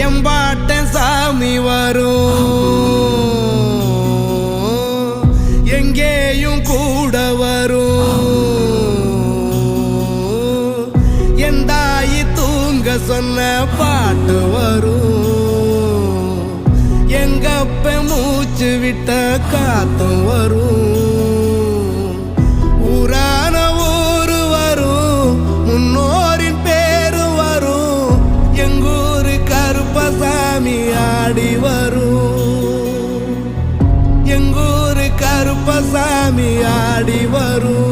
எம்பாட்ட சாமி வரும், எங்கேயும் கூட வரும். என் தாயி தூங்க சொன்ன பாட்டு வரும், எங்கப்ப மூச்சு விட்ட காத்தும் வரும். ஊரான ஊரு வரும், முன்னோரின் பேரு வரும். எங்கூரு கருப்பசாமி ஆடி வரும், எங்கூரு கருப்பசாமி ஆடி வரும்.